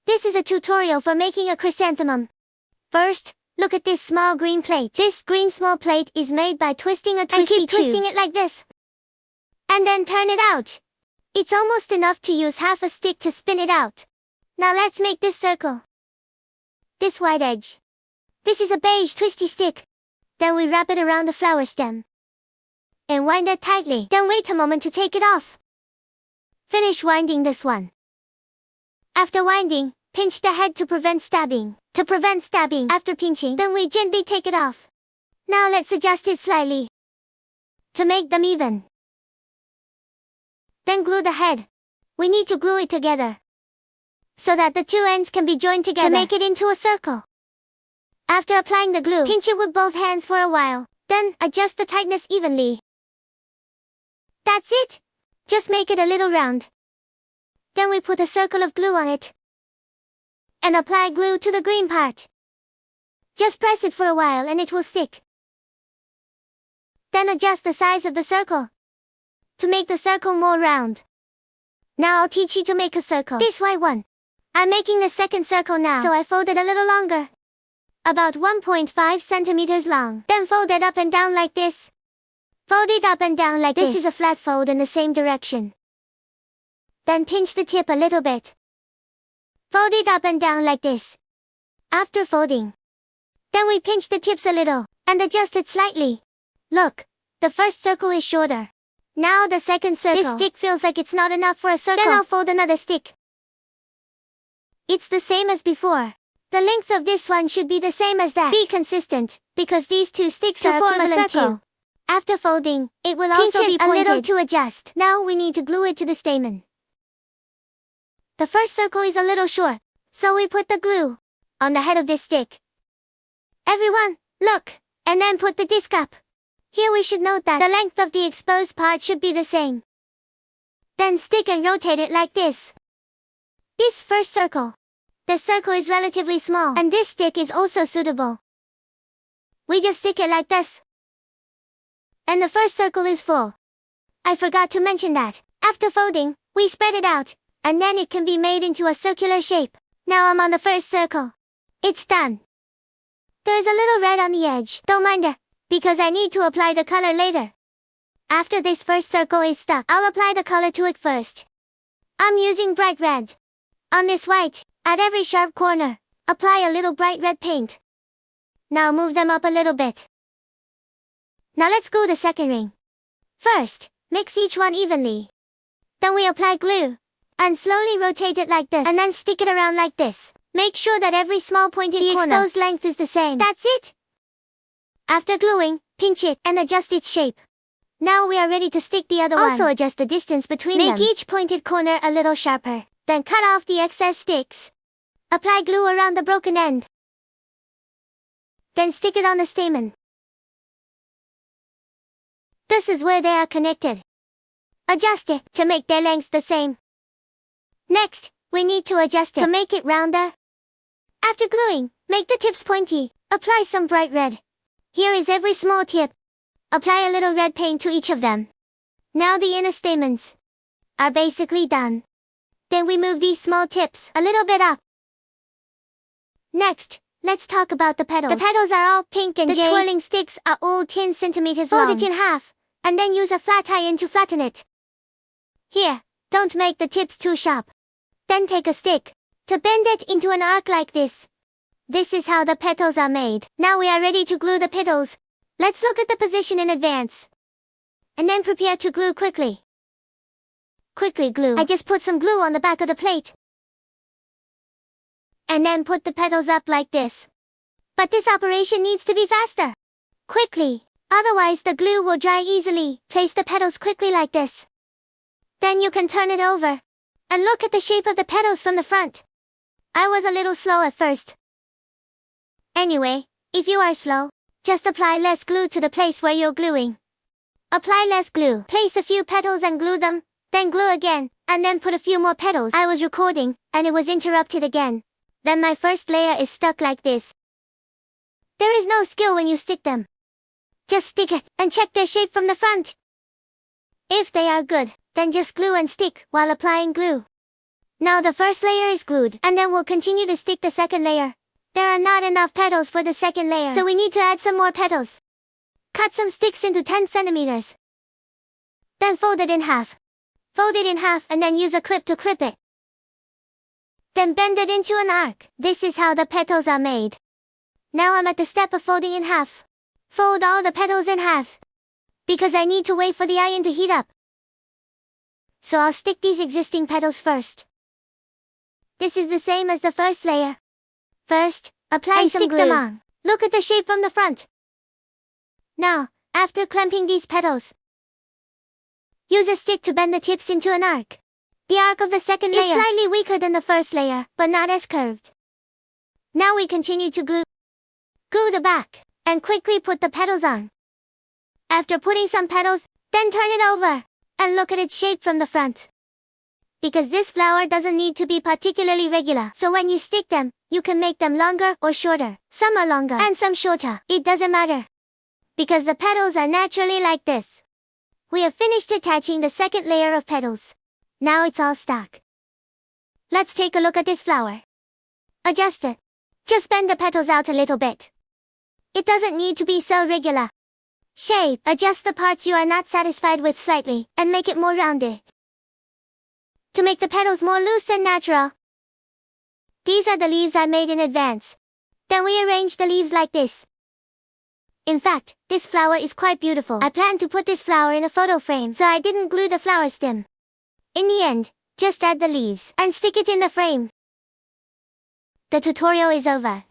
This is a tutorial for making a chrysanthemum. First, look at this small green plate. This green small plate is made by twisting a twisty tube. And keep twisting it like this. And then turn it out. It's almost enough to use half a stick to spin it out. Now let's make this circle. This white edge. This is a beige twisty stick. Then we wrap it around the flower stem. And wind it tightly. Then wait a moment to take it off. Finish winding this one. After winding, pinch the head to prevent stabbing. To prevent stabbing after pinching, then we gently take it off. Now let's adjust it slightly. To make them even. Then glue the head. We need to glue it together. So that the two ends can be joined together to make it into a circle. After applying the glue, pinch it with both hands for a while. Then adjust the tightness evenly. That's it. Just make it a little round. Then we put a circle of glue on it. And apply glue to the green part. Just press it for a while and it will stick. Then adjust the size of the circle. To make the circle more round. Now I'll teach you to make a circle. This white one. I'm making the second circle now, so I fold it a little longer. About 1.5 centimeters long. Then fold it up and down like this. Fold it up and down like this. This is a flat fold in the same direction. Then pinch the tip a little bit. Fold it up and down like this. After folding. Then we pinch the tips a little, and adjust it slightly. Look, the first circle is shorter. Now the second circle. This stick feels like it's not enough for a circle. Then I'll fold another stick. It's the same as before. The length of this one should be the same as that. Be consistent, because these two sticks are form a circle. After folding, it will also be pointed a little to adjust. Now we need to glue it to the stamen. The first circle is a little short, so we put the glue on the head of this stick. Everyone, look, and then put the disc up. Here we should note that the length of the exposed part should be the same. Then stick and rotate it like this. This first circle. The circle is relatively small, and this stick is also suitable. We just stick it like this. And the first circle is full. I forgot to mention that. After folding, we spread it out. And then it can be made into a circular shape. Now I'm on the first circle. It's done. There's a little red on the edge. Don't mind it, because I need to apply the color later. After this first circle is stuck, I'll apply the color to it first. I'm using bright red. On this white, at every sharp corner, apply a little bright red paint. Now move them up a little bit. Now let's glue the second ring. First, mix each one evenly. Then we apply glue. And slowly rotate it like this. And then stick it around like this. Make sure that every small pointed corner, the exposed length is the same. That's it! After gluing, pinch it and adjust its shape. Now we are ready to stick the other one. Also adjust the distance between them. Make each pointed corner a little sharper. Then cut off the excess sticks. Apply glue around the broken end. Then stick it on the stamen. This is where they are connected. Adjust it to make their lengths the same. Next, we need to adjust it to make it rounder. After gluing, make the tips pointy. Apply some bright red. Here is every small tip. Apply a little red paint to each of them. Now the inner stamens are basically done. Then we move these small tips a little bit up. Next, let's talk about the petals. The petals are all pink and the twirling sticks are all 10 centimeters long. Fold it in half, and then use a flat iron to flatten it. Here, don't make the tips too sharp. Then take a stick to bend it into an arc like this. This is how the petals are made. Now we are ready to glue the petals. Let's look at the position in advance. And then prepare to glue quickly. Quickly glue. I just put some glue on the back of the plate. And then put the petals up like this. But this operation needs to be faster. Quickly. Otherwise the glue will dry easily. Place the petals quickly like this. Then you can turn it over. And look at the shape of the petals from the front. I was a little slow at first. Anyway, if you are slow, just apply less glue to the place where you're gluing. Apply less glue. Place a few petals and glue them, then glue again, and then put a few more petals. I was recording, and it was interrupted again. Then my first layer is stuck like this. There is no skill when you stick them. Just stick it, and check their shape from the front. If they are good, then just glue and stick while applying glue. Now the first layer is glued, and then we'll continue to stick the second layer. There are not enough petals for the second layer, so we need to add some more petals. Cut some sticks into 10 centimeters. Then fold it in half. Fold it in half and then use a clip to clip it. Then bend it into an arc. This is how the petals are made. Now I'm at the step of folding in half. Fold all the petals in half, because I need to wait for the iron to heat up. So I'll stick these existing petals first. This is the same as the first layer. First, apply some glue. Stick them on. Look at the shape from the front. Now, after clamping these petals, use a stick to bend the tips into an arc. The arc of the second layer is slightly weaker than the first layer, but not as curved. Now we continue to glue the back, and quickly put the petals on. After putting some petals, then turn it over, and look at its shape from the front. Because this flower doesn't need to be particularly regular, so when you stick them, you can make them longer or shorter. Some are longer and some shorter. It doesn't matter, because the petals are naturally like this. We have finished attaching the second layer of petals. Now it's all stuck. Let's take a look at this flower. Adjust it. Just bend the petals out a little bit. It doesn't need to be so regular. Shape. Adjust the parts you are not satisfied with slightly, and make it more rounded, to make the petals more loose and natural. These are the leaves I made in advance. Then we arrange the leaves like this. In fact, this flower is quite beautiful. I planned to put this flower in a photo frame, so I didn't glue the flower stem. In the end, just add the leaves and stick it in the frame. The tutorial is over.